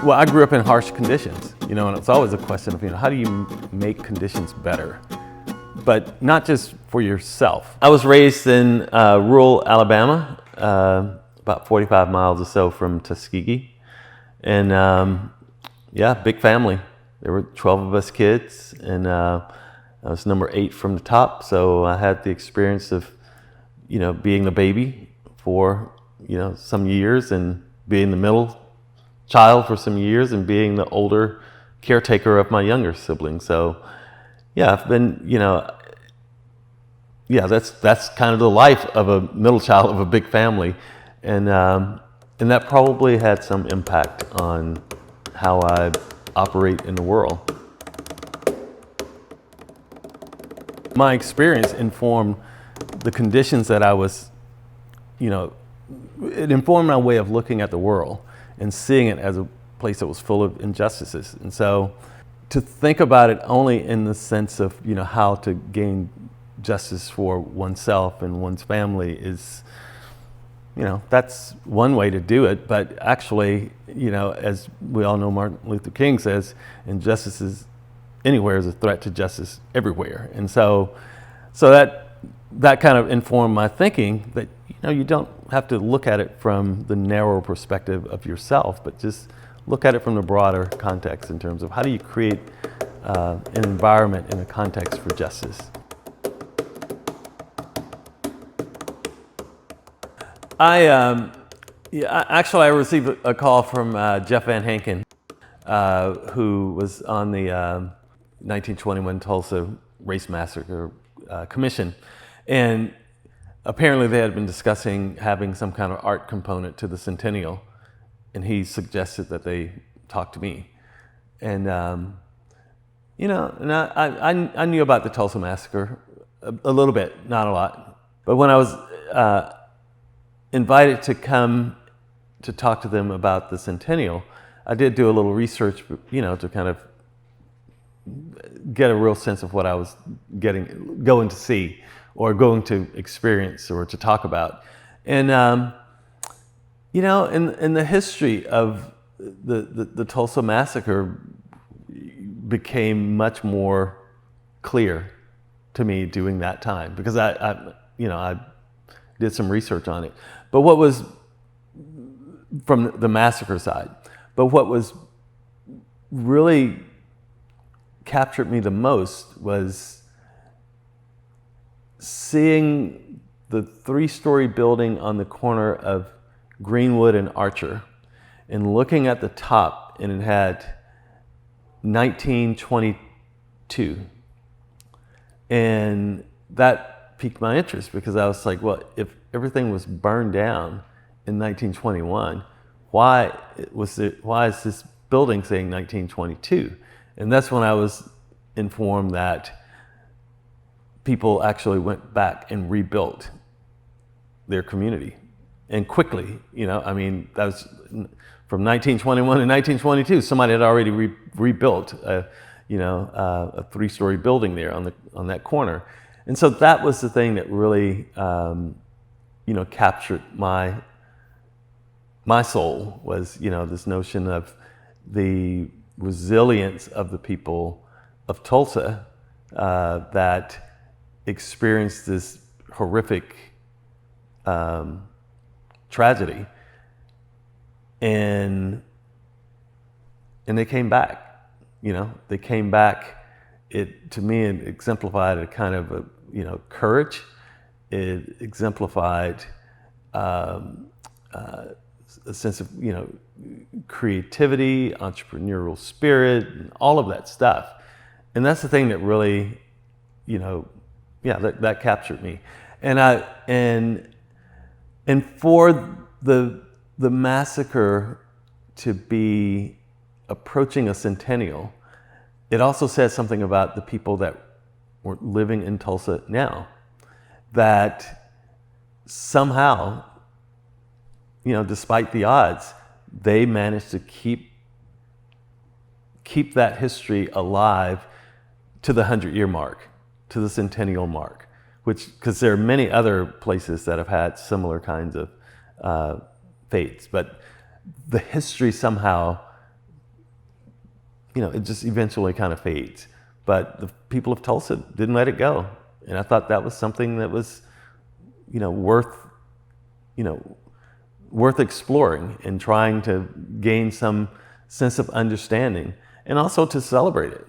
Well, I grew up in harsh conditions, and it's always a question of, how do you make conditions better? But not just for yourself. I was raised in rural Alabama, about 45 miles or so from Tuskegee. And big family. There were 12 of us kids, and I was number 8 from the top. So I had the experience of, being the baby for, some years, and being the middle child for some years, and being the older caretaker of my younger siblings. So I've been, that's kind of the life of a middle child of a big family. And that probably had some impact on how I operate in the world. My experience informed the conditions that I was, it informed my way of looking at the world and seeing it as a place that was full of injustices. And so to think about it only in the sense of, how to gain justice for oneself and one's family is, that's one way to do it. But actually, as we all know, Martin Luther King says, injustice is anywhere is a threat to justice everywhere. And so that kind of informed my thinking that, you don't have to look at it from the narrow perspective of yourself, but just look at it from the broader context in terms of how do you create an environment and a context for justice. I received a call from Jeff Van Hanken, who was on the 1921 Tulsa Race Massacre Commission. And apparently they had been discussing having some kind of art component to the centennial. And he suggested that they talk to me. And, I knew about the Tulsa Massacre a little bit, not a lot. But when I was invited to come to talk to them about the centennial, I did do a little research, to kind of get a real sense of what I was going to see or going to experience or to talk about. And, in the history of the Tulsa Massacre became much more clear to me during that time, because I did some research on it. But what was, from the massacre side, but what was really captured me the most was seeing the 3-story building on the corner of Greenwood and Archer, and looking at the top, and it had 1922. And that piqued my interest, because I was like, well, if everything was burned down in 1921, why is this building saying 1922? And that's when I was informed that people actually went back and rebuilt their community, and quickly. That was from 1921 to 1922. Somebody had already rebuilt a 3-story building there on that corner. And so that was the thing that really, captured my soul, was, this notion of the resilience of the people of Tulsa that experienced this horrific tragedy, and they came back. They came back. To me, it exemplified a kind of courage. It exemplified a sense of creativity, entrepreneurial spirit, and all of that stuff. And that's the thing that really, that captured me. And for the massacre to be approaching a centennial, it also says something about the people that were living in Tulsa now, that somehow, despite the odds, they managed to keep that history alive to the 100-year mark, to the centennial mark, because there are many other places that have had similar kinds of fates, but the history somehow it just eventually kind of fades. But the people of Tulsa didn't let it go. And I thought that was something that was, worth, worth exploring and trying to gain some sense of understanding and also to celebrate it.